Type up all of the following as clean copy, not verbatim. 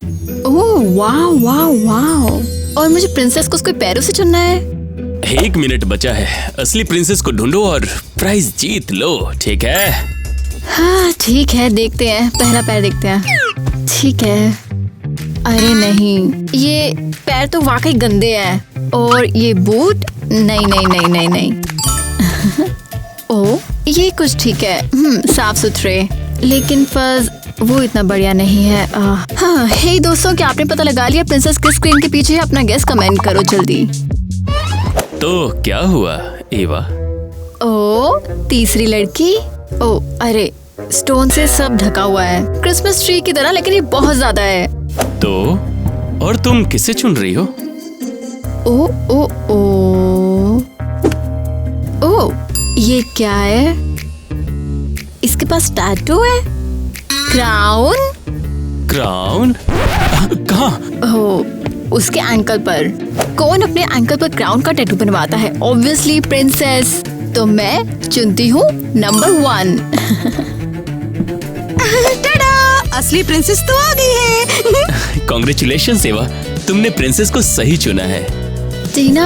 ओह वाह वाह वाह। और मुझे प्रिंसेस को उसके पैरों से चुनना है। 1 मिनट बचा है, असली प्रिंसेस को ढूंढो और प्राइज जीत लो, ठीक है? हाँ ठीक है, देखते हैं, पहला पैर देखते हैं। ठीक है। अरे नहीं, ये पैर तो वाकई गंदे हैं। और ये बूट, नहीं नहीं नहीं नहीं नहीं। ओह ये कुछ ठीक है, साफ सुथरे, लेकिन फर्ज वो इतना बढ़िया नहीं है। हाँ हे दोस्तों, क्या आपने पता लगा लिया प्रिंसेस किस स्क्रीन के पीछे है? अपना गेस कमेंट करो जल्दी। तो क्या हुआ एवा? ओ तीसरी लड़की। ओ अरे स्टोन से सब ढका हुआ है, क्रिसमस ट्री की तरह, लेकिन ये बहुत ज्यादा है। तो और तुम किसे चुन रही हो? ओ ओ ओ ओ ये क्या है? इसके पास टैटू है, क्राउन। क्राउन? कहाँ? हो उसके एंकल पर। कौन अपने एंकल पर क्राउन का टैटू बनवाता है? Obviously princess. तो मैं चुनती हूँ नंबर 1। टाडा, असली प्रिंसेस तो आ गई है। कॉन्ग्रेचुलेशन एवा, तुमने प्रिंसेस को सही चुना है। टीना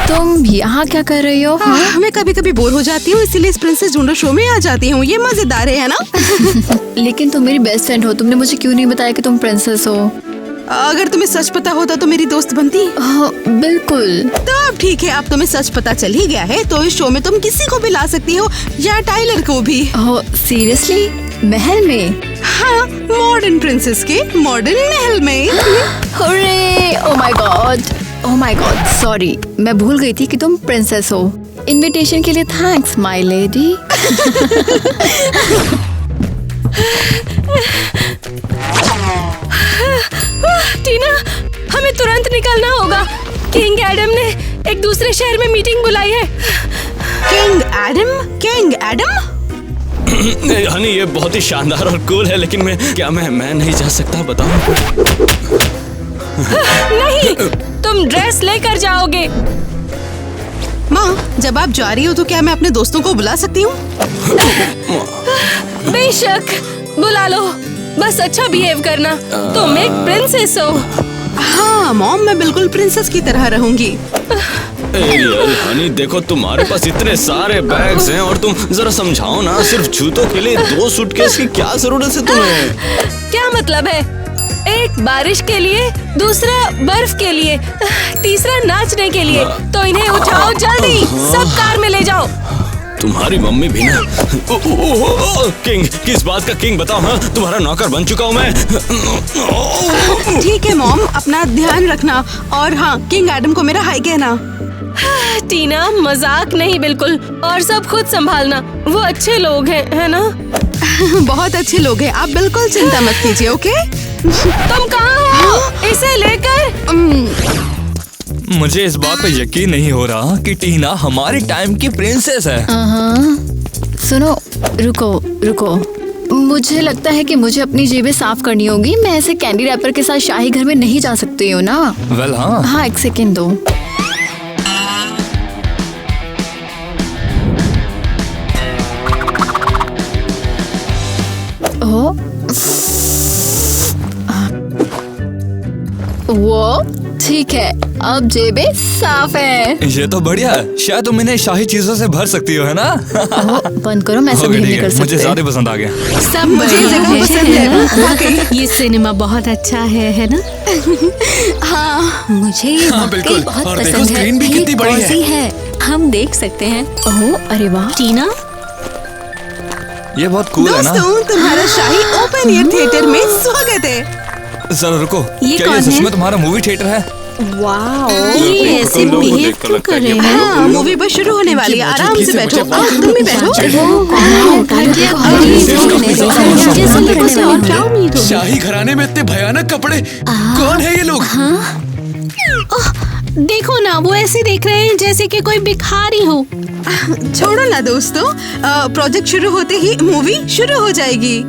तुम यहाँ क्या कर रही हो? मैं कभी कभी बोर हो जाती हूँ, इसीलिए इस प्रिंसेस ढूंढो शो में आ जाती हूँ। ये मजेदार है ना? लेकिन तुम मेरी बेस्ट फ्रेंड हो, तुमने मुझे क्यों नहीं बताया कि तुम प्रिंसेस हो? अगर तुम्हें सच पता होता तो मेरी दोस्त बनती। बिल्कुल। तो अब ठीक है, अब तुम्हें सच पता चल ही गया है, तो इस शो में तुम किसी को भी ला सकती हो, या टाइलर को भी। सीरियसली? महल में? हाँ, मॉडर्न प्रिंसेस के मॉडर्न महल में। Hurray! Oh my God, sorry, मैं भूल गई थी कि तुम प्रिंसेस हो। इनविटेशन के लिए थैंक्स माय लेडी। टीना, हमें तुरंत निकलना होगा। किंग एडम ने एक दूसरे शहर में मीटिंग बुलाई है। King Adam? King Adam? Honey ये बहुत ही शानदार और कूल है, लेकिन मैं नहीं जा सकता, बताओ। नहीं, तुम ड्रेस लेकर जाओगे। माँ, जब आप जा रही हो तो क्या मैं अपने दोस्तों को बुला सकती हूँ? बेशक, बुला लो, बस अच्छा बिहेव करना। तुम एक प्रिंसेस हो। हाँ मॉम, मैं बिल्कुल प्रिंसेस की तरह रहूंगी। हनी देखो, तुम्हारे पास इतने सारे बैग्स हैं और तुम जरा समझाओ ना, सिर्फ जूतों के लिए 2 सूटकेस की क्या जरूरत है तुम्हें? क्या मतलब है? एक बारिश के लिए, दूसरा बर्फ के लिए, तीसरा नाचने के लिए। तो इन्हें उठाओ जल्दी, सब कार में ले जाओ। तुम्हारी मम्मी भी ना। किंग, किस बात का किंग बताओ? हाँ, तुम्हारा नौकर बन चुका हूँ मैं। ठीक है मॉम, अपना ध्यान रखना, और हाँ, किंग एडम को मेरा हाय कहना। टीना मजाक नहीं, बिल्कुल, और सब खुद संभालना। वो अच्छे लोग हैं, है ना? बहुत अच्छे लोग हैं, आप बिल्कुल चिंता मत कीजिए, ओके? तुम कहाँ हो? इसे लेकर। मुझे इस बात पे यकीन नहीं हो रहा कि टीना हमारी टाइम की प्रिंसेस है। सुनो, रुको, मुझे लगता है कि मुझे अपनी जेबें साफ करनी होगी। मैं ऐसे कैंडी रैपर के साथ शाही घर में नहीं जा सकती हूँ ना। वेल हाँ, 1 सेकेंड दो। वो ठीक है, अब जेबें साफ है। ये तो बढ़िया है। शायद तुम इन्हें शाही चीजों से भर सकती हो, है ना? बंद करो, मैं सब नहीं कर सकती। मुझे ज्यादा पसंद आ गया। सब मुझे जगह पसंद है। ये सिनेमा बहुत अच्छा है ना? हाँ मुझे ये हाँ, बिल्कुल। बहुत और देखो, पसंद है। स्क्रीन भी कितनी बड़ी कौन-सी है, हम देख सकते हैं। ओह अरे वाह टीना, ये बहुत कूल है ना? दोस्तों, तुम्हारा शाही ओपन एयर थिएटर में स्वागत है। जरा रुको, ये क्या कौन ये सच है? में तुम्हारा मूवी थिएटर है? वाओ, ये ऐसे बिहेव क्यों कर रहे हैं? हाँ, मूवी बस शुरू होने वाली है, आराम से बैठो। तुम भी बैठो। शाही घराने में इतने भयानक कपड़े, कौन है ये लोग? देखो ना, वो ऐसे देख रहे हैं जैसे कि कोई भिखारी हो। छोड़ो ना दोस्तों, प्रोजेक्ट शुरू होते ही मूवी शुरू हो जाएगी।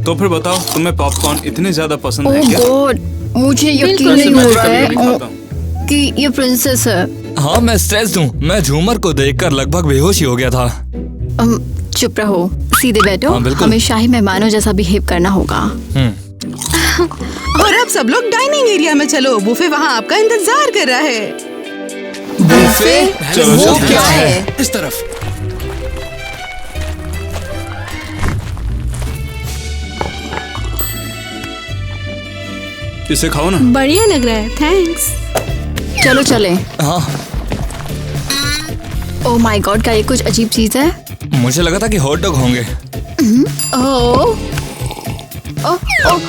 तो फिर बताओ, तुम्हें पॉपकॉर्न इतने ज्यादा पसंद है क्या? गॉड, मुझे यकीन नहीं हो रहा है कि ये प्रिंसेस है। हाँ, मैं स्ट्रेस्ड हूँ। मैं झूमर को देखकर लगभग बेहोश ही हो गया था। चुप रहो, सीधे बैठो। हाँ, बिल्कुल। हमें शाही मेहमानों जैसा बिहेव करना होगा। और अब सब लोग डाइनिंग एरिया में चलो, बुफे वहाँ आपका इंतजार कर रहा है। बुफे? चलो, वो चलो, क्या है? इस तरफ। इसे खाओ ना। बढ़िया लग रहा है, थैंक्स। चलो चले। हाँ, ओह माय गॉड, क्या ये कुछ अजीब चीज है? मुझे लगा था कि हॉट डॉग होंगे। ओह ओह ओह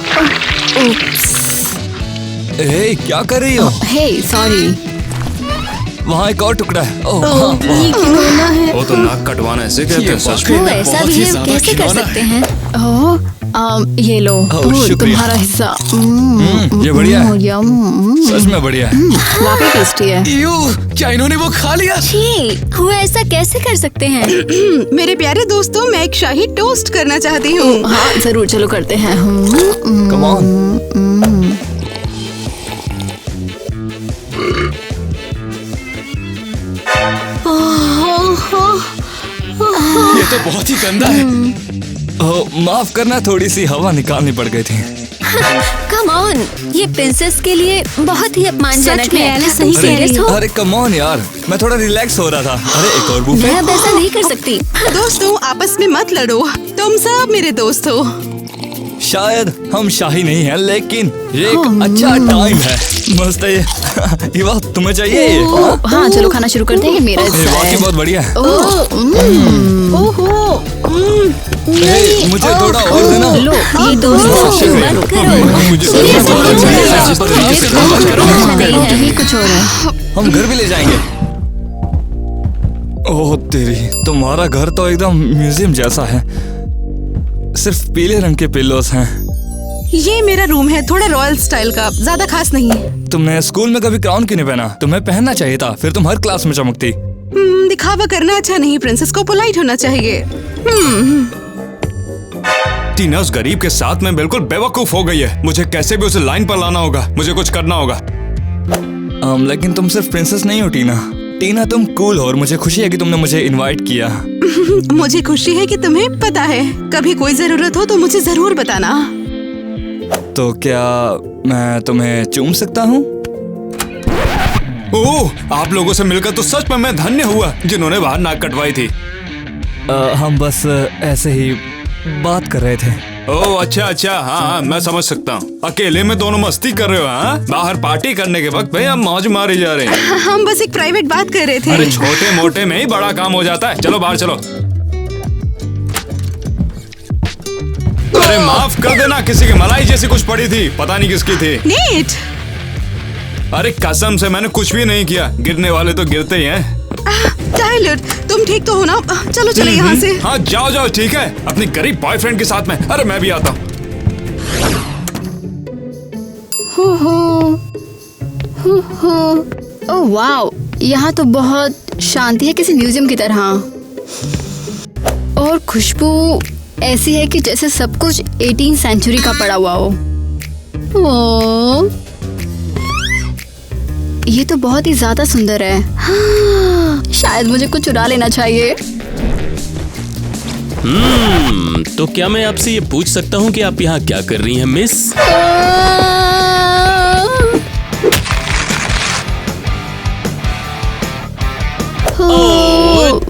ए, क्या कर रही हो? हे सॉरी। वहाँ एक और टुकड़ा है। ओह, हाँ, ये खिलौना है। वो तो नाक कटवाना ऐसे कहते हैं, सच वो में ऐसा बहुत ही बिहेव ज्यादा कैसे कर खिलौना सकते है। हैं? ओह ये लो, शुक्रिया। तुम्हारा हिस्सा। ये बढ़िया है। यम, सच में बढ़िया है। वाकई टेस्टी है। यू, क्या इन्होंने वो खा लिया? छी, वो ऐसा कैसे कर सकते हैं? मेरे प्यारे दोस्तों, मैं एक शाही टोस्ट करना चाहती हूँ। हाँ जरूर, चलो करते हैं। Come on. ये तो बहुत ही गंदा है। ओह, माफ करना, थोड़ी सी हवा निकालनी पड़ गई थी। कम ऑन, ये प्रिंसेस के लिए बहुत ही अपमानजनक सच में, है। एलिस सही तुम कह रही serious हो? अरे कम ऑन यार, मैं थोड़ा रिलैक्स हो रहा था। अरे एक और बुफे। मैं अब ऐसा नहीं कर सकती। दोस्तों, आपस में मत लड़ो, तुम सब मेरे दोस्त हो। शायद हम शाही नहीं हैं, लेकिन ये एक अच्छा टाइम है। मस्त है ये। ये बात तुम्हें चाहिए ये? ओह, हाँ चलो खाना शुरू करते हैं, ये मेरा ये हिस्सा वाकई है। बहुत बढ़िया है। ओहो, ए, मुझे थोड़ा और देना। लो, ये दोस्तों शुक्रिया। बंद करो। मुझे ये सब बहुत कुछ अच्छा हो लगा। रहा है। इस तरीके से ये बात करो। नहीं है, ये कुछ और है। हम घर भी ले जाएंगे। ओह तेरी, तुम्हारा घर तो एकदम म्यूजियम जैसा है। सिर्फ पीले रंग के पिल्लोस हैं। ये मेरा रूम है, थोड़ा रॉयल स्टाइल का, ज्यादा खास नहीं है। तुमने स्कूल में कभी क्राउन क्यों नहीं पहना? तुम्हें पहनना चाहिए था, फिर तुम हर क्लास में चमकती। दिखावा करना अच्छा नहीं, प्रिंसेस को पोलाइट होना चाहिए। टीना उस गरीब के साथ में बिल्कुल बेवकूफ हो गई है। मुझे कैसे भी उसे लाइन पर लाना होगा, मुझे कुछ करना होगा। लेकिन तुम सिर्फ प्रिंसेस नहीं हो टीना। टीना तुम कूल हो और मुझे खुशी है कि तुमने मुझे इनवाइट किया। मुझे खुशी है कि तुम्हें पता है। कभी कोई जरूरत हो तो मुझे जरूर बताना। तो क्या मैं तुम्हें चूम सकता हूँ? ओह, आप लोगों से मिलकर तो सच में मैं धन्य हुआ, जिन्होंने बाहर नाक कटवाई थी। हम बस ऐसे ही बात कर रहे थे। ओह अच्छा अच्छा, हाँ मैं समझ सकता हूँ। अकेले में दोनों मस्ती कर रहे हो? हाँ, बाहर पार्टी करने के वक्त में हम मौज मारे जा रहे हैं। हम बस एक प्राइवेट बात कर रहे थे। अरे छोटे मोटे में ही बड़ा काम हो जाता है। चलो बाहर चलो। अरे माफ कर देना, किसी की मलाई जैसी कुछ पड़ी थी, पता नहीं किसकी थी। नेट, अरे कसम से मैंने कुछ भी नहीं किया। गिरने वाले तो गिरते ही हैं। टाइलर, तुम ठीक तो हो ना? चलो चलो यहाँ से। हाँ जाओ जाओ, ठीक है, अपनी गरीब बॉयफ्रेंड के साथ में। अरे मैं भी आता हूँ। ओह वाओ, यहाँ तो बहुत शांति है, किसी म्यूजियम की तरह। और खुशबू ऐसी है कि जैसे सब कुछ 18th सेंचुरी का पड़ा हुआ हो। ओह, ये तो बहुत ही ज्यादा सुंदर है। हाँ, शायद मुझे कुछ चुरा लेना चाहिए। तो क्या मैं आपसे ये पूछ सकता हूँ कि आप यहाँ क्या कर रही हैं, मिस?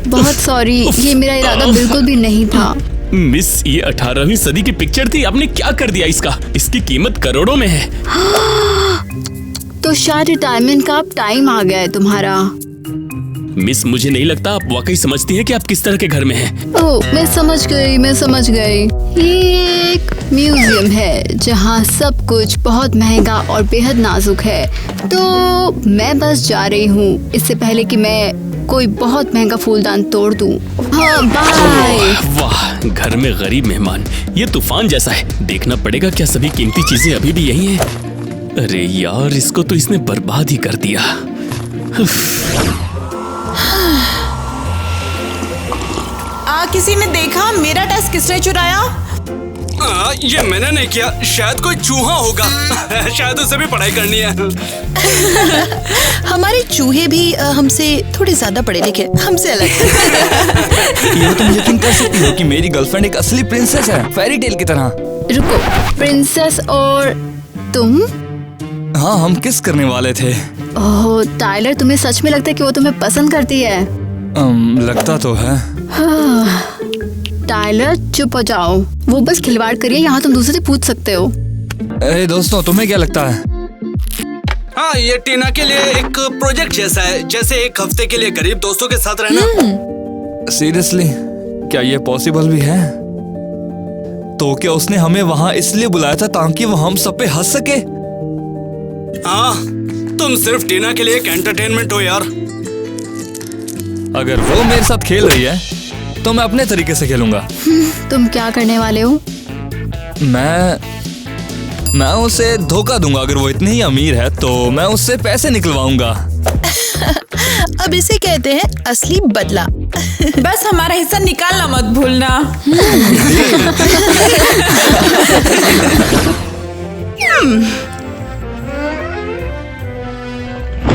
बहुत सॉरी, ये मेरा इरादा बिल्कुल भी नहीं था। मिस, ये 18वीं सदी की पिक्चर थी, आपने क्या कर दिया इसका? इसकी कीमत करोड़ों में है। तो शायद रिटायरमेंट का अब टाइम आ गया है तुम्हारा। मिस, मुझे नहीं लगता आप वाकई समझती हैं कि आप किस तरह के घर में हैं। ओह, मैं समझ गई। ये एक म्यूजियम है जहाँ सब कुछ बहुत महंगा और बेहद नाजुक है। तो मैं बस जा रही हूँ, इससे पहले कि मैं कोई बहुत महंगा फूलदान तोड़ दूँ। हाँ, बाय। वाह, घर में गरीब मेहमान, ये तूफान जैसा है। देखना पड़ेगा क्या सभी कीमती चीजें अभी भी यही हैं। अरे यार, इसको तो इसने बर्बाद ही कर दिया। किसी ने देखा मेरा डेस्क किसने चुराया? ये मैंने नहीं किया, शायद कोई चूहा होगा। शायद उसे भी पढ़ाई करनी है। हमारे चूहे भी हमसे थोड़े ज्यादा पढ़े लिखे, हमसे अलग। ये तुम यकीन कर सकती हो कि मेरी गर्लफ्रेंड एक असली प्रिंसेस है, फेरी टेल की तरह। रुको, प्रिंसेस और तुम? हाँ, हम किस करने वाले थे। ओह टाइलर, तुम्हें सच में लगता है कि वो तुम्हें पसंद करती है? लगता तो है। टाइलर चुप हो जाओ, वो बस खिलवाड़ करिए, यहाँ तुम दूसरे से पूछ सकते हो। दोस्तों, तुम्हें क्या लगता है? हाँ, ये टीना के लिए एक प्रोजेक्ट जैसा है, जैसे एक हफ्ते के लिए गरीब दोस्तों के साथ रहना। सीरियसली, क्या ये पॉसिबल भी है? तो क्या उसने हमें वहाँ इसलिए बुलाया था ताकि वो हम सब पे हंस सके? हाँ, तुम सिर्फ टीना के लिए एक एंटरटेनमेंट हो यार। अगर वो मेरे साथ खेल रही है तो मैं अपने तरीके से खेलूंगा। तुम क्या करने वाले हो? मैं उसे धोखा दूंगा। अगर वो इतनी ही अमीर है तो मैं उससे पैसे निकलवाऊंगा। अब इसे कहते हैं असली बदला। बस हमारा हिस्सा निकालना मत भूलना।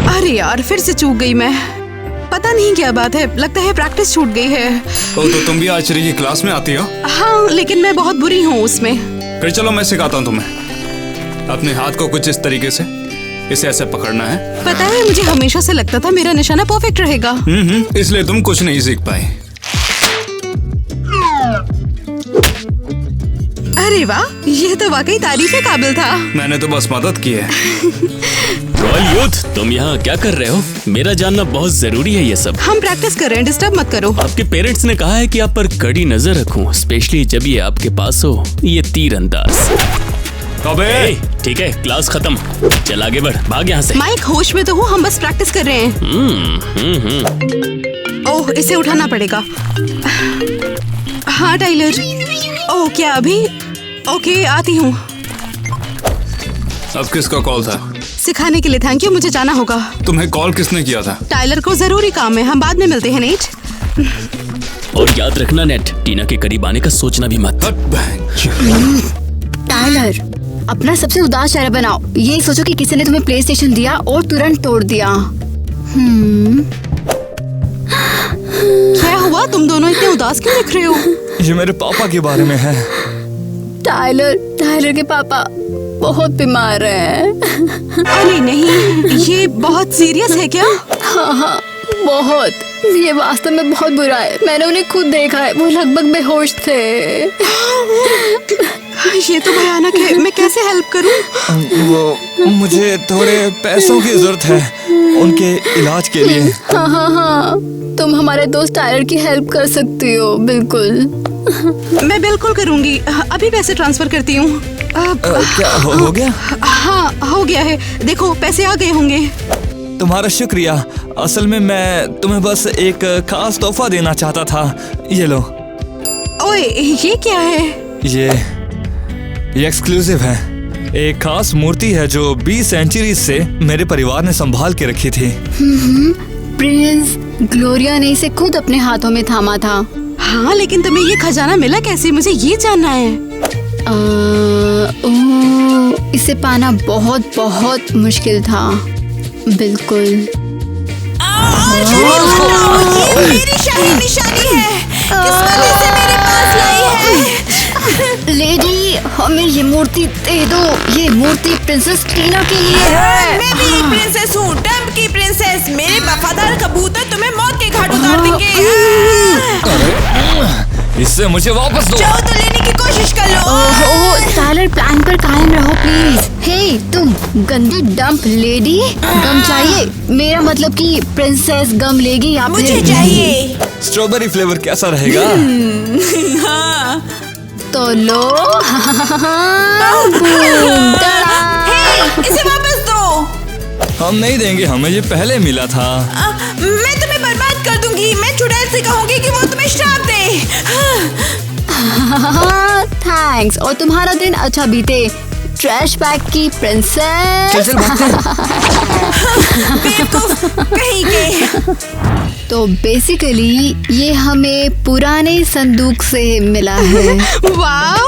अरे यार, फिर से चूक गई मैं। पता नहीं क्या बात है, लगता है प्रैक्टिस छूट गई है। तो तुम भी आर्चरी की क्लास में आती हो? हाँ, लेकिन मैं बहुत बुरी हूँ उसमें। फिर चलो मैं सिखाता हूँ तुम्हें। अपने हाथ को कुछ इस तरीके से, इसे ऐसे पकड़ना है। पता है, मुझे हमेशा से लगता था मेरा निशाना परफेक्ट रहेगा। इसलिए तुम कुछ नहीं सीख पाए। अरे वाह, ये तो वाकई तारीफ के काबिल था। मैंने तो बस मदद की है। रॉयल यूथ, तुम यहाँ क्या कर रहे हो? मेरा जानना बहुत जरूरी है ये सब। हम प्रैक्टिस कर रहे हैं, डिस्टर्ब मत करो। आपके पेरेंट्स ने कहा है कि आप पर कड़ी नजर रखूं, स्पेशली जब ये आपके पास हो। ये तीरंदाज। अबे ठीक है, क्लास खत्म, चल आगे बढ़, भाग यहाँ से। माइक, होश में तो हूँ, हम बस प्रैक्टिस कर रहे हैं। ओह, इसे उठाना पड़ेगा। हाँ टाइलर। ओह, क्या अभी? ओके, आती हूँ। अब किसका कॉल था? सिखाने के लिए थैंक यू, मुझे जाना होगा। तुम्हें कॉल किसने किया था? टाइलर को जरूरी काम है, हम बाद में मिलते हैं नेट। और याद रखना नेट, टीना के करीब आने का सोचना भी मत। टाइलर, अपना सबसे उदास चेहरा बनाओ। ये सोचो कि किसी ने तुम्हें प्ले स्टेशन दिया और तुरंत तोड़ दिया। क्या हुआ, तुम दोनों इतने उदास क्यों दिख रहे हो? ये मेरे पापा के बारे में है। टाइलर के पापा बहुत बीमार हैं। अरे नहीं, ये बहुत सीरियस है क्या? हाँ, बहुत। ये वास्तव में बहुत बुरा है। मैंने उन्हें खुद देखा है, वो लगभग बेहोश थे। ये तो भयानक है, मैं कैसे हेल्प करूं? वो मुझे थोड़े पैसों की जरूरत है उनके इलाज के लिए। हाँ, तुम हमारे दोस्त टाइलर की हेल्प कर सकती हो। बिल्कुल। मैं बिल्कुल करूंगी, अभी पैसे ट्रांसफर करती हूँ। क्या हो गया? हाँ, हो गया है, देखो पैसे आ गए होंगे। तुम्हारा शुक्रिया। असल में मैं तुम्हें बस एक खास तोहफा देना चाहता था। ये लो। ओए, ये क्या है? ये एक्सक्लूसिव है। एक खास मूर्ति है जो 20 सेंचुरी से मेरे परिवार ने संभाल के रखी थी। प्रिंस ग्लोरिया ने इसे खुद अपने हाथों में थामा था। हाँ, लेकिन तुम्हें ये खजाना मिला कैसे, मुझे ये जानना है। इसे पाना बहुत बहुत मुश्किल था। बिल्कुल। मेरी शाही निशानी है, किस वजह से मेरे पास लाई है? लेडी, हमें ये मूर्ति दे दो। ये मूर्ति प्रिंसेस टीना के लिए है। मैं भी प्रिंसेस हूँ, डम्प की प्रिंसेस। मेरे वफादार कबूतर तुम्हें मौत के घाट उतार देंगे। इससे मुझे वापस दो। जाओ तो लेने की कोशिश कर लो। ओहो, टाइलर, प्लान पर कायम रहो प्लीज। हे तुम गंदी डंप लेडी, गम चाहिए? मेरा मतलब कि प्रिंसेस गम लेगी या मुझे फिर? चाहिए। स्ट्रॉबेरी फ्लेवर कैसा रहेगा? हाँ। तो लो। इसे वापस दो। हम नहीं देंगे, हमें ये पहले मिला था। मैं तुम्हें बर्बाद कर दूंगी। मैं चुड़ैल से कहूंगी कि वो तुम्हें श्राप दे। थैंक्स, और तुम्हारा दिन अच्छा बीते, ट्रैश बैग की प्रिंसेस। चल भागते हैं। बेवकूफ कहीं के। तो बेसिकली ये हमें पुराने संदूक से मिला है। वाओ,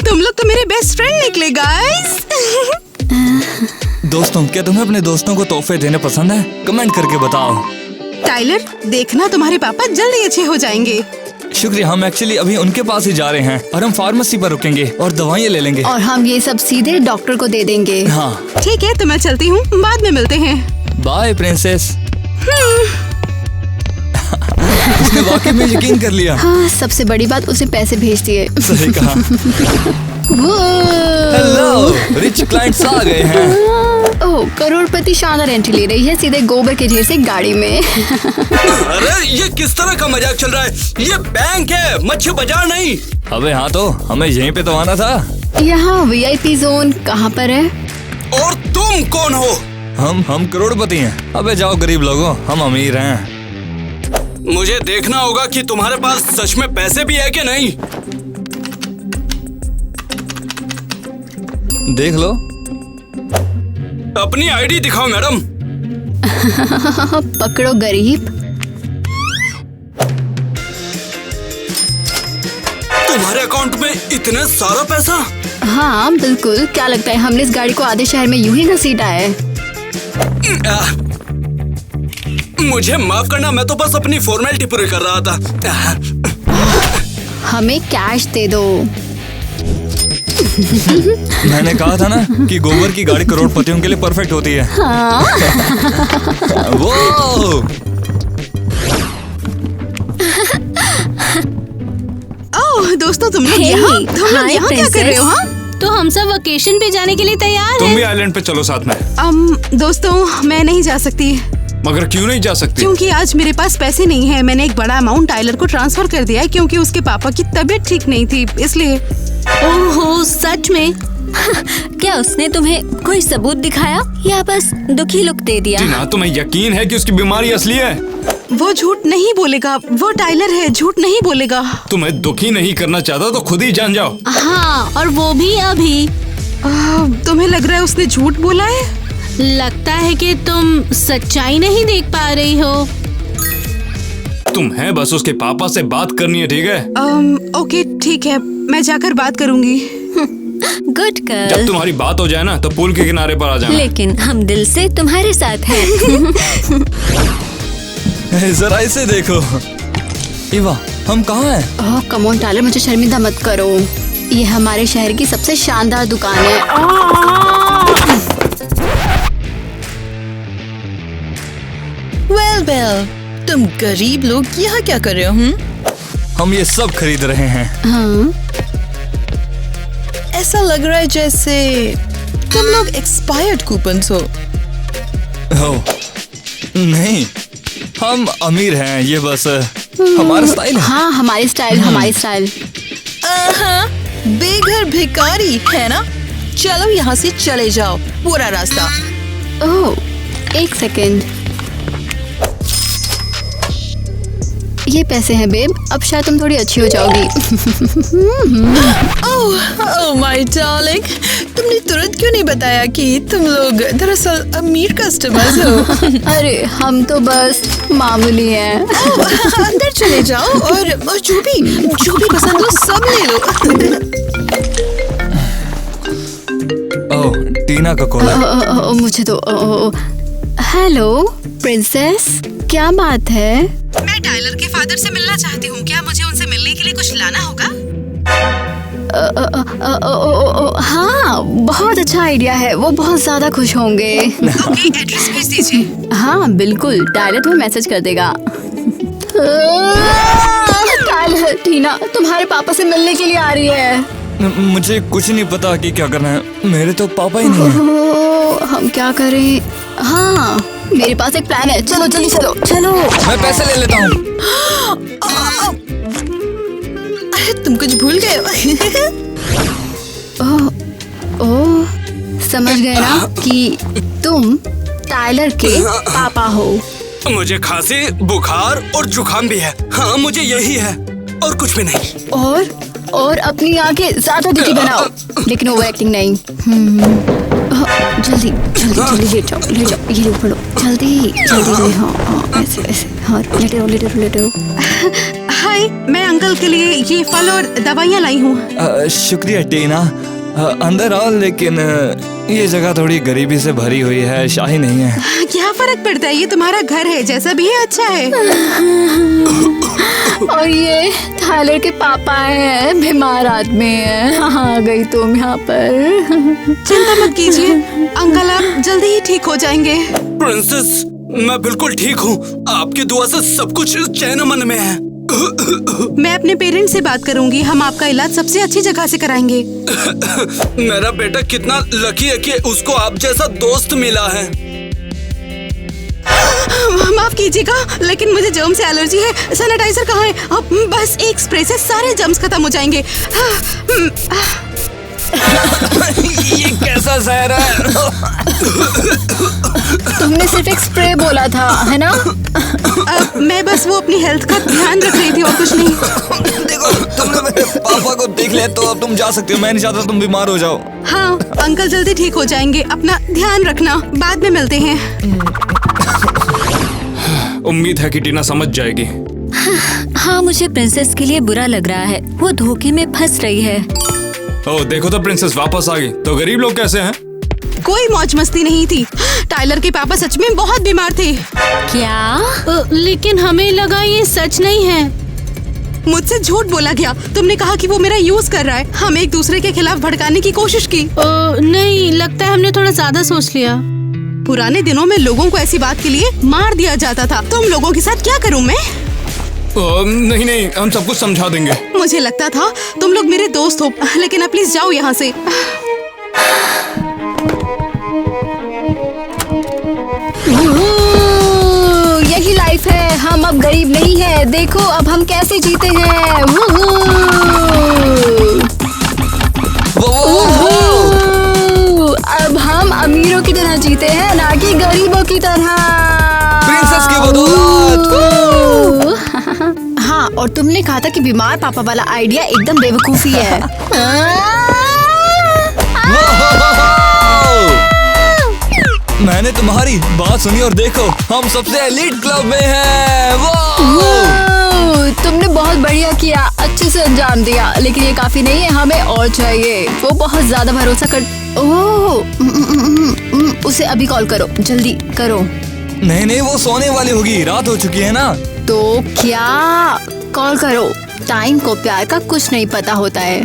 तुम लोग तो मेरे बेस्ट फ्रेंड निकले गाइस। दोस्तों, क्या तुम्हें अपने दोस्तों को तोहफे देने पसंद है? कमेंट करके बताओ। टाइलर, देखना तुम्हारे पापा जल्दी अच्छे हो जाएंगे। शुक्रिया। हम एक्चुअली अभी उनके पास ही जा रहे हैं और हम फार्मेसी पर रुकेंगे और दवाइयाँ ले लेंगे। और हम ये सब सीधे डॉक्टर को दे देंगे। हाँ ठीक है, तो मैं चलती हूँ, बाद में मिलते हैं। Bye princess. उसने वाकई में यकीन कर लिया। हाँ, सबसे बड़ी बात उसे पैसे भेज दिए। सही कहा। हेलो, रिच क्लाइंट्स आ गए हैं। ओह, करोड़पति शानदार एंट्री ले रही है सीधे गोबर के ढेर से गाड़ी में। अरे ये किस तरह का मजाक चल रहा है? ये बैंक है, मच्छी बाजार नहीं। अबे हाँ, तो हमें यहीं पे तो आना था। यहाँ VIP जोन कहाँ पर है? और तुम कौन हो? हम करोड़पति हैं। अबे जाओ गरीब लोगों, हम अमीर हैं। मुझे देखना होगा कि तुम्हारे पास सच में पैसे भी है कि नहीं। देख लो। अपनी आईडी दिखाओ मैडम। पकड़ो गरीब। तुम्हारे अकाउंट में इतना सारा पैसा? हाँ बिल्कुल, क्या लगता है हमने इस गाड़ी को आधे शहर में यूं ही घसीटा है? मुझे माफ करना, मैं तो बस अपनी फॉर्मेलिटी पूरी कर रहा था। हमें कैश दे दो। मैंने कहा था ना कि गोबर की गाड़ी करोड़पतियों के लिए परफेक्ट होती है। हाँ। वो ओह दोस्तों, तुम लोग यहाँ क्या कर रहे हो? हाँ, तो हम सब वेकेशन पे जाने के लिए तैयार तुम हैं। भी आइलैंड पे चलो साथ में। दोस्तों मैं नहीं जा सकती मगर क्यों नहीं जा सकती? क्योंकि आज मेरे पास पैसे नहीं है। मैंने एक बड़ा अमाउंट टाइलर को ट्रांसफर कर दिया है क्योंकि उसके पापा की तबीयत ठीक नहीं थी, इसलिए। ओहो, सच में? क्या उसने तुम्हें कोई सबूत दिखाया या बस दुखी लुक दे दिया? टीना, तुम्हें यकीन है कि उसकी बीमारी असली है? वो झूठ नहीं बोलेगा, वो टाइलर है, झूठ नहीं बोलेगा। तुम्हें दुखी नहीं करना चाहता तो खुद ही जान जाओ। हाँ, और वो भी अभी। तुम्हें लग रहा है उसने झूठ बोला है? लगता है कि तुम सच्चाई नहीं देख पा रही हो। तुम्हें बस उसके पापा से बात करनी है, ठीक है? ओके ठीक है, मैं जाकर बात करूंगी। गुड जब गर्ल। तुम्हारी बात हो जाए ना तो पूल के किनारे पर आ जाना। लेकिन हम दिल से तुम्हारे साथ हैं। जरा इसे देखो। इवा, हम कहाँ हैं? ओह कम ऑन टाइलर, मुझे शर्मिंदा मत करो। ये हमारे शहर की सबसे शानदार दुकान है। वेल, तुम गरीब लोग यहाँ क्या कर रहे हो? हम ये सब खरीद रहे हैं। हाँ, ऐसा लग रहा है जैसे तुम लोग एक्सपायर्ड कूपन्स हो। नहीं, हम अमीर हैं, ये बस हमारा स्टाइल है। हाँ हमारी स्टाइल, हमारी स्टाइल। बेघर भिखारी है ना? चलो यहाँ से चले जाओ, पूरा रास्ता। ओह एक सेकेंड, ये पैसे हैं बेब, अब शायद तुम थोड़ी अच्छी हो जाओगी। ओह माय डार्लिंग, तुमने तुरंत क्यों नहीं बताया कि तुम लोग दरअसल अमीर कस्टमर्स हो? अरे हम तो बस मामूली हैं। अंदर चले जाओ और जो भी पसंद हो सब ले लो। ओह, टीना का कॉल है। मुझे तो हेलो प्रिंसेस, क्या बात है? मैं टाइलर के फादर से मिलना चाहती हूँ, क्या मुझे उनसे मिलने के लिए कुछ लाना होगा? हाँ बहुत अच्छा आइडिया है, वो बहुत ज्यादा खुश होंगे। ओके, एड्रेस भेज दीजिए। हाँ बिल्कुल, टाइलर तुम्हें मैसेज कर देगा। टाइलर, टीना तुम्हारे पापा से मिलने के लिए आ रही है। मुझे कुछ नहीं पता कि क्या करना है, मेरे तो पापा ही नहीं हैं। ओह, हम क्या करें? हाँ मेरे पास एक प्लान है, चलो जल्दी चलो चलो। मैं पैसे ले लेता हूँ। तुम कुछ भूल गए हो। ओह समझ गए ना कि तुम टाइलर के पापा हो। मुझे खांसी, बुखार और जुकाम भी है। हाँ मुझे यही है और कुछ भी नहीं। और अपनी आंखें ज्यादा दिखी बनाओ, लेकिन वो एक्टिंग नहीं। जल्दी जल्दी जल्दी ले जाओ, ये लो पढ़ो, जल्दी जल्दी। हाँ ऐसे ऐसे, हाँ लेटे रहो। हाय, मैं अंकल के लिए ये फल और दवाइयाँ लाई हूँ। शुक्रिया टीना। अंदर आओ, लेकिन ये जगह थोड़ी गरीबी से भरी हुई है, शाही नहीं है। क्या फर्क पड़ता है, ये तुम्हारा घर है, जैसा भी है अच्छा है। और ये टाइलर के पापा हैं, बीमार आदमी हैं। आ गई तुम यहाँ पर। चिंता मत कीजिए अंकल, आप जल्दी ही ठीक हो जाएंगे। प्रिंसेस, मैं बिल्कुल ठीक हूँ। आपकी दुआ से सब कुछ चैन अमन में है। मैं अपने पेरेंट्स से बात करूंगी, हम आपका इलाज सबसे अच्छी जगह से कराएंगे। मेरा बेटा कितना लकी है कि उसको आप जैसा दोस्त मिला है। माफ कीजिएगा, लेकिन मुझे जर्म से एलर्जी है। सैनिटाइजर कहाँ है? अब बस एक स्प्रे से सारे जर्म्स खत्म हो जाएंगे। ये कैसा जहर है? तुमने सिर्फ एक स्प्रे बोला था, है ना? मैं बस वो अपनी हेल्थ का ध्यान रख रही थी और कुछ नहीं। देखो, तुमने मेरे पापा को देख लिया तो अब तुम जा सकती हो। मैं नहीं चाहता तुम बीमार हो जाओ। हाँ, अंकल जल्दी ठीक हो जाएंगे, अपना ध्यान रखना। बाद में मिलते हैं। उम्मीद है कि टीना समझ जाएगी। हाँ, मुझे प्रिंसेस के लिए बुरा लग रहा है, वो धोखे में फंस रही है। ओह देखो तो प्रिंसेस वापस आ गई। तो गरीब लोग कैसे हैं? कोई मौज मस्ती नहीं थी। टाइलर के पापा सच में बहुत बीमार थे। क्या? लेकिन हमें लगा ये सच नहीं है। मुझसे झूठ बोला गया। तुमने कहा कि वो मेरा यूज कर रहा है। हम एक दूसरे के खिलाफ भड़काने की कोशिश की। नहीं, लगता है हमने थोड़ा ज्यादा सोच लिया। पुराने दिनों में लोगों को ऐसी बात के लिए मार दिया जाता था। तुम लोगों के साथ क्या करूं मैं? नहीं नहीं, हम सब कुछ समझा देंगे। मुझे लगता था तुम लोग मेरे दोस्त हो, लेकिन अब प्लीज जाओ यहाँ से। यही लाइफ है, हम अब गरीब नहीं है। देखो अब हम कैसे जीते हैं। अब हम अमीरों की तरह जीते हैं, ना कि गरीबों की तरह। प्रिंसेस की बदौलत। हाँ, और तुमने कहा था कि बीमार पापा वाला आइडिया एकदम बेवकूफी है। मैंने तुम्हारी बात सुनी और देखो, हम सबसे एलीट क्लब में हैं। तुमने बहुत बढ़िया किया, अच्छे से अंजाम दिया, लेकिन ये काफी नहीं है, हमें और चाहिए। वो बहुत ज्यादा भरोसा कर। उसे अभी कॉल करो, जल्दी करो। नहीं नहीं, वो सोने वाली होगी, रात हो चुकी है ना। तो क्या, कॉल करो। टाइम को प्यार का कुछ नहीं पता होता है।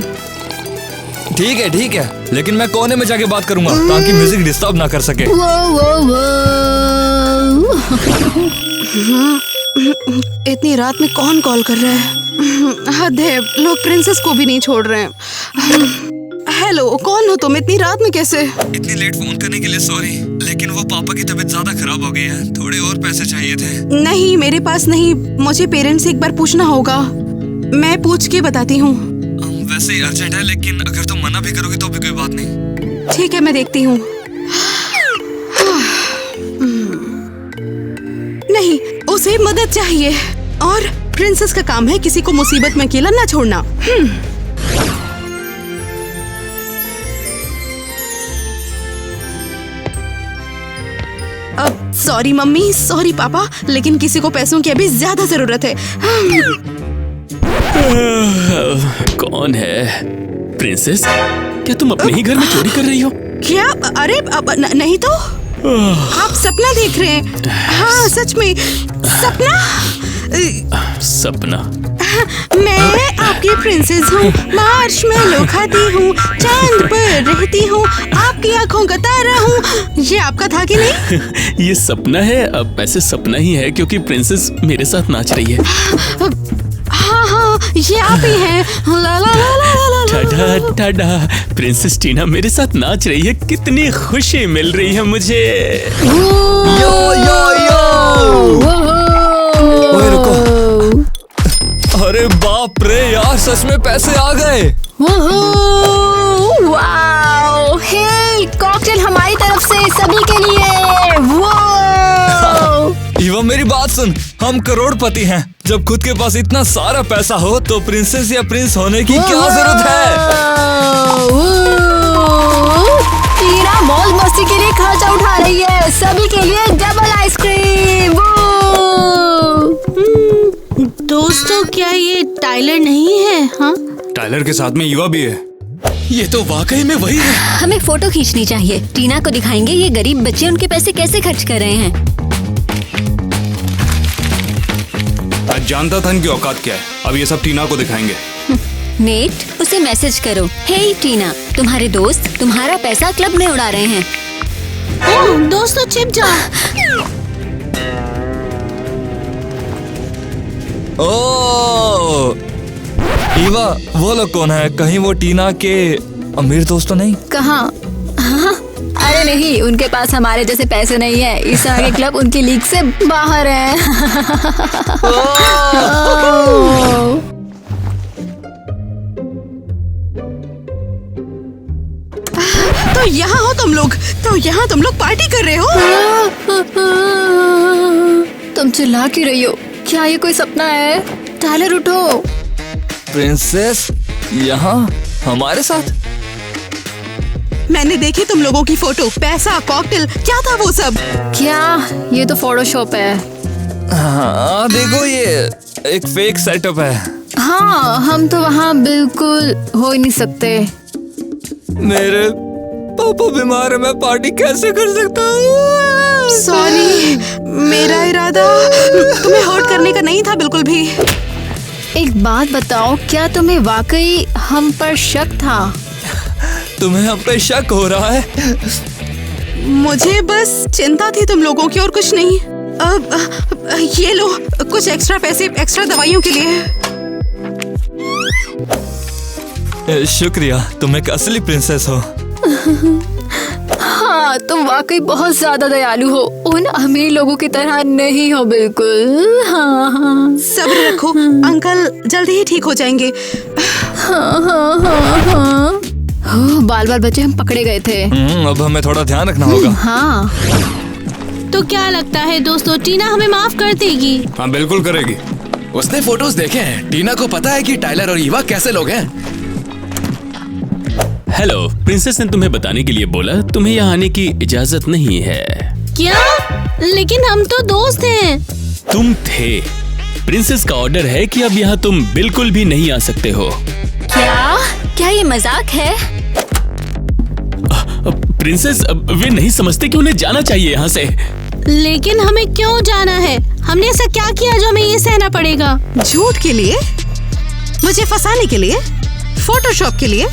ठीक है, लेकिन मैं कोने में जाके बात करूंगा ताकि म्यूजिक डिस्टर्ब ना कर सके। इतनी रात में कौन कॉल कर रहा है? हद है, लोग प्रिंसेस को भी नहीं छोड़ रहे हैं। हेलो, कौन हो तुम? इतनी रात में कैसे? इतनी लेट फोन करने के लिए सॉरी, लेकिन वो पापा की तबीयत ज्यादा खराब हो गई है, थोड़े और पैसे चाहिए थे। नहीं, मेरे पास नहीं, मुझे पेरेंट्स से एक बार पूछना होगा। मैं पूछ के बताती हूँ। वैसे ही अर्जेंट है, लेकिन अगर तुम मना भी करोगी तो भी कोई बात नहीं। ठीक है, मैं देखती हूँ। नहीं, उसे मदद चाहिए और प्रिंसेस का काम है किसी को मुसीबत में अकेला ना छोड़ना। अब सॉरी मम्मी, सॉरी पापा, लेकिन किसी को पैसों की अभी ज्यादा जरूरत है। कौन है? प्रिंसेस, क्या तुम अपने ही घर में चोरी कर रही हो? क्या? अरे नहीं तो। आप सपना देख रहे हैं? हाँ सच में सपना। सपना? मैं आपकी प्रिंसेस हूँ, मार्शमैलो खाती हूँ, चांद पर रहती हूँ, आपकी आँखों का तारा हूँ। ये आपका था कि नहीं? ये सपना है। अब वैसे सपना ही है क्योंकि प्रिंसेस मेरे साथ नाच रही है। हाँ, ये आप ही हैं। ला ला ला ला ला। टाडा टाडा, प्रिंसेस टीना मेरे साथ नाच रही है, कितनी खुशी मिल रही है मुझे। यो यो यो। ओए रुको। अरे बाप रे यार, सच में पैसे आ गए। वाओ, हे, कॉकटेल हमारी तरफ से सभी के लिए। इवा मेरी बात सुन, हम करोड़पति हैं। जब खुद के पास इतना सारा पैसा हो तो प्रिंसेस या प्रिंस होने की क्या जरूरत है? टीना मौज मस्ती के लिए खर्चा उठा रही है, सभी के लिए डबल आइसक्रीम। दोस्तों, क्या ये टाइलर नहीं है? हाँ, टाइलर के साथ में ईवा भी है। ये तो वाकई में वही है। हमें फोटो खींचनी चाहिए। टीना को दिखाएंगे ये गरीब बच्चे उनके पैसे कैसे खर्च कर रहे हैं। आज जानता था इनकी औकात क्या है। अब ये सब टीना को दिखाएंगे। नेट, उसे मैसेज करो। हे टीना, तुम्हारे दोस्त तुम्हारा पैसा क्लब में उड़ा रहे हैं। ओह, दोस्तों छिप जाओ। ओह, ईवा, वो लोग कौन है? कहीं वो टीना के अमीर दोस्त तो नहीं? कहाँ? हाँ? अरे नहीं, उनके पास हमारे जैसे पैसे नहीं है। इस तरह के क्लब उनकी लीग से बाहर है। तो यहाँ हो तुम लोग। तो यहाँ तुम लोग पार्टी कर रहे हो। तुम चिल्ला क्यों रही हो? क्या ये कोई सपना है? टाइलर उठो। प्रिंसेस यहाँ हमारे साथ? मैंने देखी तुम लोगों की फोटो। पैसा, कॉकटेल, क्या था वो सब? क्या ये तो फोटोशॉप है? हाँ देखो, ये एक फेक सेटअप है। हाँ, हम तो वहाँ बिल्कुल हो ही नहीं सकते। मेरे पापा बीमार है, मैं पार्टी कैसे कर सकता हूँ? सॉरी, मेरा इरादा तुम्हें हर्ट करने का नहीं था बिल्कुल भी। एक बात बताओ, क्या तुम्हें वाकई हम पर शक था? तुम्हें हम पे शक हो रहा है? मुझे बस चिंता थी तुम लोगों की और कुछ नहीं। अब ये लो कुछ एक्स्ट्रा पैसे एक्स्ट्रा दवाइयों के लिए। शुक्रिया, तुम एक असली प्रिंसेस हो। हाँ, तुम वाकई बहुत ज्यादा दयालु हो। उन अमीर लोगों की तरह नहीं हो बिल्कुल। हाँ हाँ। सब्र रखो, अंकल जल्दी ही ठीक हो जाएंगे। हाँ हाँ हाँ हाँ। बाल बाल बच्चे हम पकड़े गए थे। अब हमें थोड़ा ध्यान रखना होगा। हाँ। तो क्या लगता है दोस्तों, टीना हमें माफ कर देगी? हाँ बिल्कुल करेगी। उसने फोटोज देखे हैं। टीना को पता है कि टाइलर और ईवा कैसे लोग हैं। हेलो, प्रिंसेस ने तुम्हें बताने के लिए बोला तुम्हें यहाँ आने की इजाजत नहीं है। क्या? लेकिन हम तो दोस्त हैं। तुम थे। प्रिंसेस का ऑर्डर है कि अब यहाँ तुम बिल्कुल भी नहीं आ सकते हो। क्या ये मजाक है? प्रिंसेस, वे नहीं समझते कि उन्हें जाना चाहिए यहाँ से। लेकिन हमें क्यों जाना है? हमने ऐसा क्या किया जो हमें ये सहना पड़ेगा? झूठ के लिए, मुझे फंसाने के लिए, फोटोशॉप के लिए,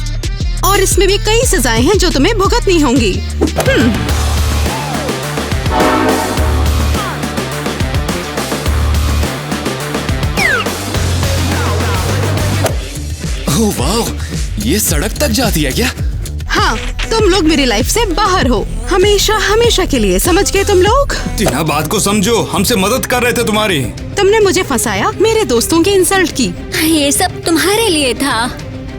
और इसमें भी कई सजाएं हैं जो तुम्हें भुगतनी होंगी। ओह वाह, ये सड़क तक जाती है क्या? हाँ, तुम लोग मेरी लाइफ से बाहर हो, हमेशा हमेशा के लिए, समझ गए तुम लोग? टीना बात को समझो, हमसे मदद कर रहे थे तुम्हारी। तुमने मुझे फंसाया, मेरे दोस्तों की इंसल्ट की। ये सब तुम्हारे लिए था।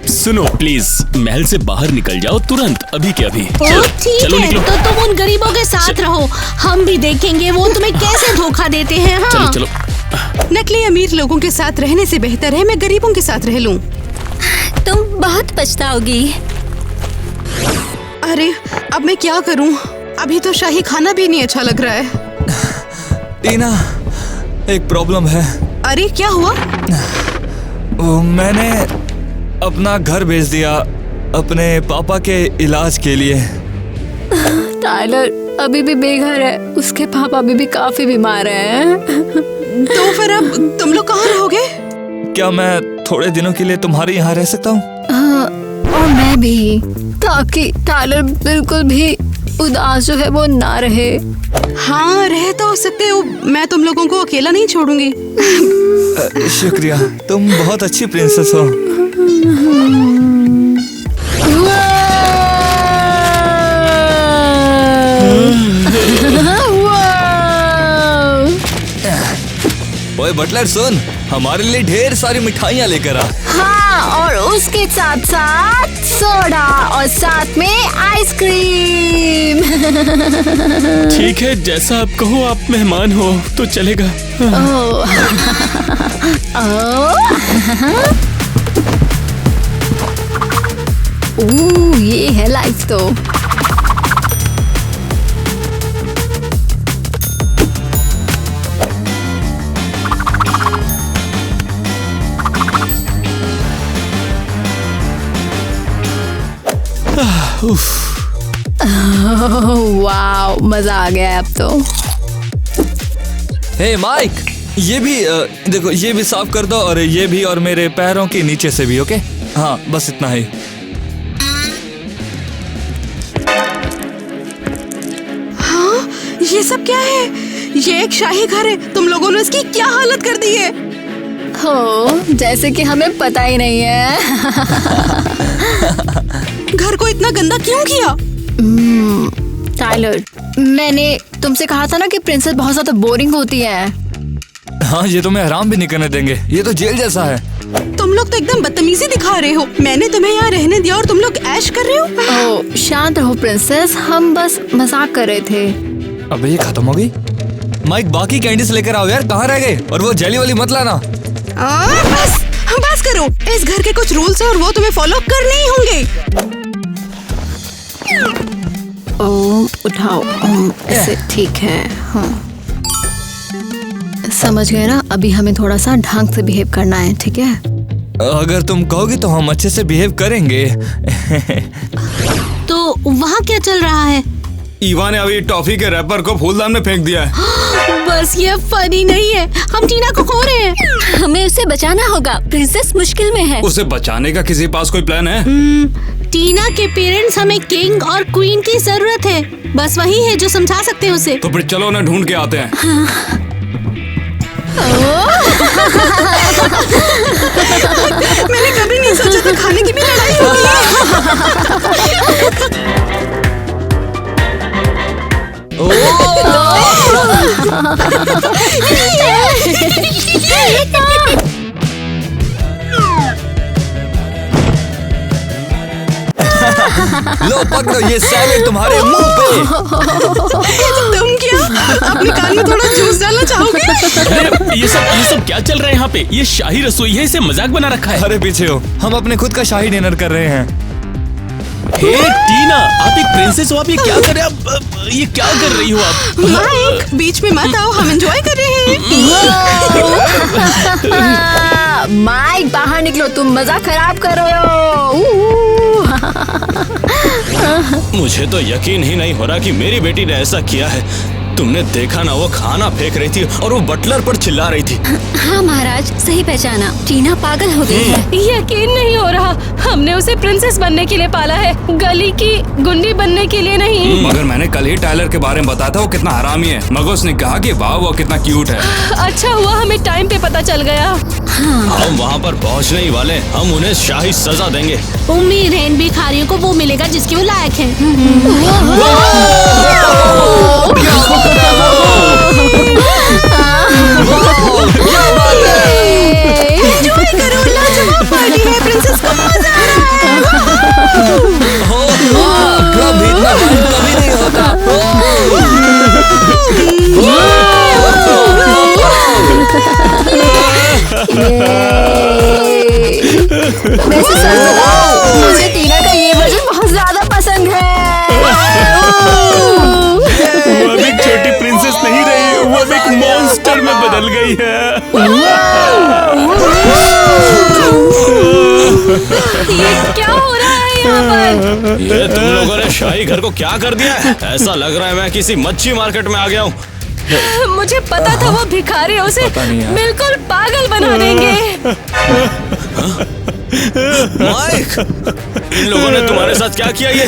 सुनो प्लीज, महल से बाहर निकल जाओ तुरंत, अभी के अभी। ठीक चलो है, निकलो। तो तुम उन गरीबों के साथ रहो, हम भी देखेंगे वो तुम्हें कैसे धोखा देते हैं। हाँ? चलो चलो। नकली अमीर लोगों के साथ रहने से बेहतर है मैं गरीबों के साथ रह लूं। तुम बहुत पछताओगी। अरे अब मैं क्या करूं? अभी तो शाही खाना भी नहीं अच्छा लग रहा है। टीना, एक प्रॉब्लम है। अरे क्या हुआ? मैंने अपना घर बेच दिया अपने पापा के इलाज के लिए। टाइलर अभी भी बेघर है, उसके पापा अभी भी काफी बीमार हैं। तो फिर अब तुम लोग कहाँ रहोगे? क्या मैं थोड़े दिनों के लिए तुम्हारे यहाँ रह सकता हूँ? हाँ, और मैं भी, ताकि टाइलर बिल्कुल भी उदास जो है वो ना रहे। हाँ, रह तो सकते हो, मैं तुम लोगों को अकेला नहीं छोड़ूंगी। शुक्रिया, तुम बहुत अच्छी प्रिंसेस हो। ओए बटलर सुन, हमारे लिए ढेर सारी मिठाइयाँ लेकर आ। हाँ, और उसके साथ साथ सोडा और साथ में आइसक्रीम। ठीक है, जैसा आप कहो, आप मेहमान हो तो चलेगा। ये है लाइफ तो। वाह, मजा आ गया अब तो। हे माइक, ये भी देखो, ये भी साफ कर दो और ये भी, और मेरे पैरों के नीचे से भी। ओके हाँ, बस इतना ही। हाँ, ये सब क्या है? ये एक शाही घर है, तुम लोगों ने इसकी क्या हालत कर दी है? हो, जैसे कि हमें पता ही नहीं है। घर को इतना गंदा क्यों किया? टाइलर, मैंने तुमसे कहा था ना कि प्रिंसेस बहुत ज्यादा बोरिंग होती है। हाँ, ये तुम्हें आराम भी नहीं करने देंगे, ये तो जेल जैसा है। तुम लोग तो एकदम बदतमीजी दिखा रहे हो। मैंने तुम्हें यहाँ रहने दिया और तुम लोग ऐश कर रहे हो। ओह, शांत रहो प्रिंसेस, हम बस मजाक कर रहे थे। अबे ये खत्म हो गई। माइक, बाकी कैंडीज लेकर आओ यार, कहाँ रह गए? और वो जेली वाली मत लाना। बस करो, इस घर के कुछ रूल्स हैं और वो तुम्हें फॉलो करने ही होंगे। ओह, उठाओ, ऐसे ठीक है। हाँ, समझ गए ना? अभी हमें थोड़ा सा ढंग से बिहेव करना है, ठीक है? अगर तुम कहोगी तो हम अच्छे से बिहेव करेंगे। तो वहाँ क्या चल रहा है? ईवा ने अभी टॉफी के रैपर को फूलदान में फेंक दिया है। बस ये फनी नहीं है, हम टीना को खो रहे हैं। हमें उसे बचाना होगा, प्रिंसेस मुश्किल में है। उसे बचाने का किसी पास कोई प्लान है? टीना के पेरेंट्स, हमें किंग और क्वीन की जरूरत है। बस वही है जो समझा सकते हैं उसे। तो फिर चलो ना ढूंढ के आते हैं। मैंने कभी नहीं सोचा था खाने की भी लड़ाई होगी। लो पकड़ो ये सैलेड तुम्हारे मुंह पे। तुम क्या अपने कान में थोड़ा जूस डालना चाहोगे? अरे ये सब क्या चल रहा है यहाँ पे? ये शाही रसोई है, इसे मजाक बना रखा है। अरे पीछे हो, हम अपने खुद का शाही डिनर कर रहे हैं। हे टीना, आप एक प्रिंसेस हो, आप ये क्या कर रहे हो? ये क्या कर रही हो आप? माइक, बीच में मत आओ, हम एंजॉय कर रहे हैं। माइक, बाहर निकलो, तुम मजाक खराब कर रहे हो। मुझे तो यकीन ही नहीं हो रहा कि मेरी बेटी ने ऐसा किया है। तुमने देखा ना, वो खाना फेंक रही थी और वो बटलर पर चिल्ला रही थी। हाँ महाराज, सही पहचाना, टीना पागल हो गई है। यकीन नहीं हो रहा, हमने उसे प्रिंसेस बनने के लिए पाला है, गली की गुंडी बनने के लिए नहीं। मगर मैंने कल ही टाइलर के बारे में बताया था, वो कितना हरामी है। मगर उसने कहा कि वाह वो कितना क्यूट है। अच्छा हुआ हमें टाइम पे पता चल गया। हम वहाँ पर पहुँचने ही वाले, हम उन्हें शाही सजा देंगे। उम्मीद है इन भिखारियों को वो मिलेगा जिसकी वो लायक है। एंजॉय करो, लाजवाब पार्टी है, प्रिंसेस को मजा आ रहा है। कभी नहीं होता। वैसे सच बताओ, मुझे टीना का ये वर्जन बहुत ज्यादा पसंद है। वो अभी छोटी प्रिंसेस नहीं रही, वो अब एक मॉन्स्टर में बदल गई है। ये क्या हो रहा है यहाँ पर? ये तुम लोगों ने शाही घर को क्या कर दिया है? ऐसा लग रहा है मैं किसी मच्छी मार्केट में आ गया हूँ। मुझे पता था वो भिखारी उसे पता नहीं यार। बिल्कुल पागल बना देंगे। माइक, इन लोगों ने तुम्हारे साथ क्या किया ये?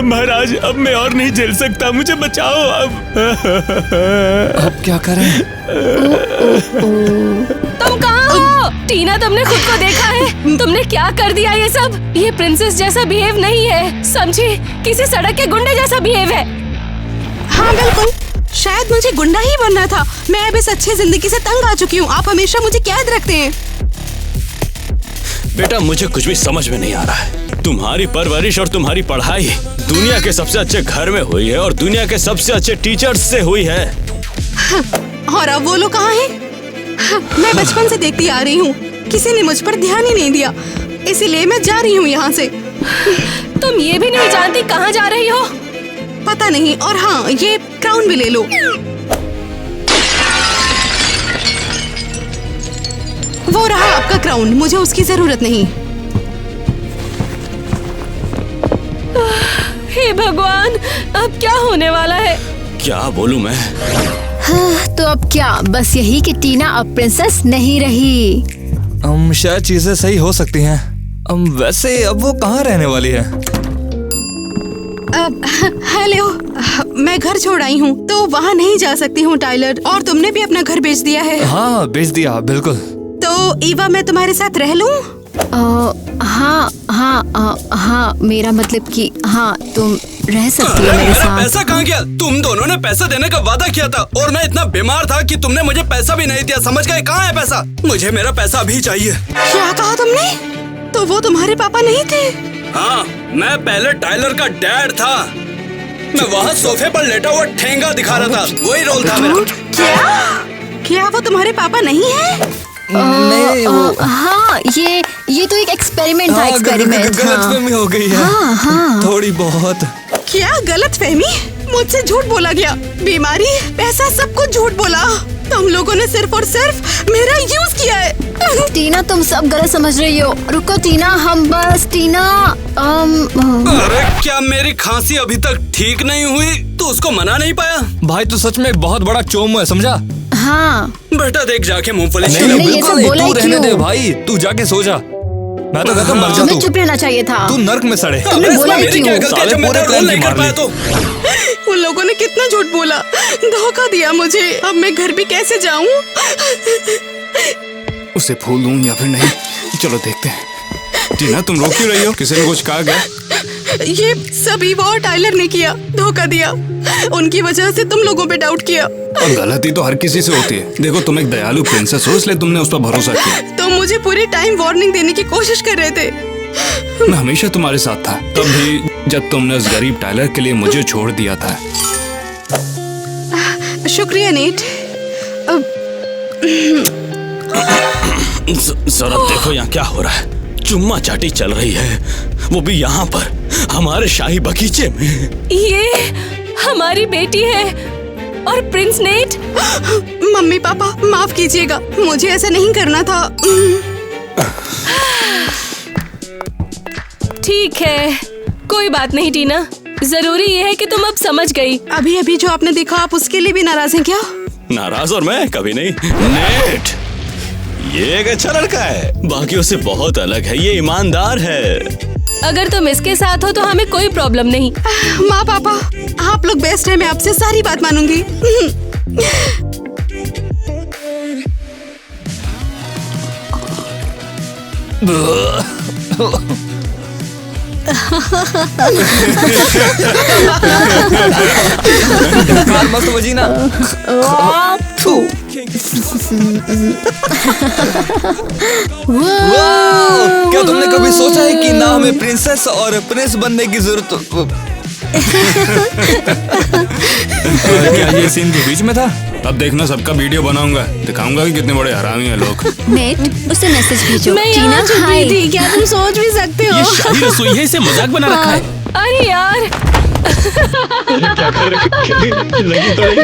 महाराज, अब मैं और नहीं झेल सकता, मुझे बचाओ अब क्या करें? तुम कहाँ हो? टीना, तुमने खुद को देखा है? तुमने क्या कर दिया ये सब? ये प्रिंसेस जैसा बिहेव नहीं है, समझी? किसी सड़क के गुंडे जैसा बिहेव है। हाँ बिल्कुल, शायद मुझे गुंडा ही बनना था। मैं अब इस अच्छी जिंदगी से तंग आ चुकी हूँ। आप हमेशा मुझे कैद रखते हैं। बेटा, मुझे कुछ भी समझ में नहीं आ रहा है। तुम्हारी परवरिश और तुम्हारी पढ़ाई दुनिया के सबसे अच्छे घर में हुई है और दुनिया के सबसे अच्छे टीचर्स से हुई है। और अब वो लोग कहाँ हैं? मैं बचपन से देखती आ रही हूँ, किसी ने मुझ पर ध्यान ही नहीं दिया, इसीलिए मैं जा रही हूँ यहाँ से। तुम ये भी नहीं जानती कहाँ जा रही हो? पता नहीं। और हाँ, ये क्राउन भी ले लो। वो रहा आपका क्राउन, मुझे उसकी जरूरत नहीं। हे भगवान, अब क्या होने वाला है? क्या बोलूं मैं? तो अब क्या, बस यही कि टीना अब प्रिंसेस नहीं रही। शायद चीजें सही हो सकती हैं। वैसे अब वो कहाँ रहने वाली है? हेलो, मैं घर छोड़ आई हूँ तो वहाँ नहीं जा सकती हूँ टाइलर, और तुमने भी अपना घर बेच दिया है। हाँ बेच दिया, बिल्कुल। तो ईवा मैं तुम्हारे साथ रह लूँ? हाँ, मेरा मतलब कि हाँ, तुम रह सकती हो मेरे मेरा साथ। पैसा कहाँ गया? तुम दोनों ने पैसा देने का वादा किया था और मैं इतना बीमार था कि तुमने मुझे पैसा भी नहीं दिया। समझ गए? कहाँ है पैसा? मुझे मेरा पैसा अभी चाहिए। क्या कहा तुमने? तो वो तुम्हारे पापा नहीं थे? हाँ, मैं पहले टाइलर का डैड था। मैं वहाँ सोफे पर लेटा हुआ ठेंगा दिखा रहा था, वही रोल था मेरा। क्या वो तुम्हारे पापा नहीं है? नहीं, हाँ, ये तो एक एक्सपेरिमेंट था। एक्सपेरिमेंट। गलतफहमी हो गई है। हाँ। थोड़ी बहुत। क्या गलतफहमी? मुझसे झूठ बोला गया। बीमारी, पैसा, सब कुछ झूठ बोला। तुम लोगों ने सिर्फ और सिर्फ मेरा यूज किया है। टीना, तुम सब गलत समझ रही हो। रुको टीना, हम बस टीना अरे क्या मेरी खांसी अभी तक ठीक नहीं हुई? तू उसको मना नहीं पाया? भाई तू सच में एक बहुत बड़ा चोमू है, समझा? हाँ, बेटा देख जाके मूंगफली नहीं, तुमने ये बिल्कुल सब नहीं, बोला तू ही रहने क्यों? दे भाई, तू जाके सो जा। मैं तो कहता हूँ मर जा तुम्हें तू। चुप रहना चाहिए था। तू नर्क में सड़े। तुमने बोला ही मेरी क्या क्यों? गलती है साले जब मैं पूरे तेरा प्लान रोल की नहीं कर मार पाया ली। तो? उन लोगों ने कितना झूठ बोला, धोखा दिया मुझे। अब मैं घर भी कैसे जाऊँ? उसे फूल दूं या फिर नहीं, चलो देखते हैं। टीना, तुम रो क्यों रही हो? किसी ने कुछ कहा क्या? ये सभी वो और टाइलर ने किया, धोखा दिया। उनकी वजह से तुम लोगों पे डाउट किया। और गलती तो हर किसी से होती है। देखो, तुम एक दयालु प्रिंसेस हो, इसलिए तुमने उस पर भरोसा किया। तुम मुझे पूरे टाइम वार्निंग देने की कोशिश कर रहे थे। मैं हमेशा तुम्हारे साथ था, तब भी जब तुमने उस गरीब टाइलर के लिए मुझे छोड़ दिया था। शुक्रिया नेट। जरा देखो यहाँ क्या हो रहा है। चुम्मा चाटी चल रही है, वो भी यहाँ पर हमारे शाही बगीचे में। ये हमारी बेटी है और प्रिंस नेट। मम्मी पापा माफ कीजिएगा, मुझे ऐसा नहीं करना था। ठीक है, कोई बात नहीं टीना। जरूरी ये है कि तुम अब समझ गई। अभी अभी जो आपने देखा, आप उसके लिए भी नाराज हैं क्या? नाराज और मैं कभी नहीं। नेट, ये एक अच्छा लड़का है, बाकियों से बहुत अलग है, ये ईमानदार है। अगर तुम इसके साथ हो तो हमें कोई प्रॉब्लम नहीं। माँ पापा, आप लोग बेस्ट है, मैं आपसे सारी बात मानूंगी। कार मस्त बजी ना। क्या तुमने कभी सोचा है कि ना हमें प्रिंसेस और प्रिंस बनने की जरूरत? क्या ये सीन के बीच में था? अब देखना, सबका वीडियो बनाऊंगा, दिखाऊंगा कि कितने बड़े हरामी हैं लोग। नेट, उसे मैसेज भेजो। मैं टीना, यहाँ चुप हाय। थी, क्या तुम सोच भी सकते हो? ये शाही रसोई है, इसे मजाक बना रखा है। अरे यार, क्या कर रहे? लगी तो नहीं।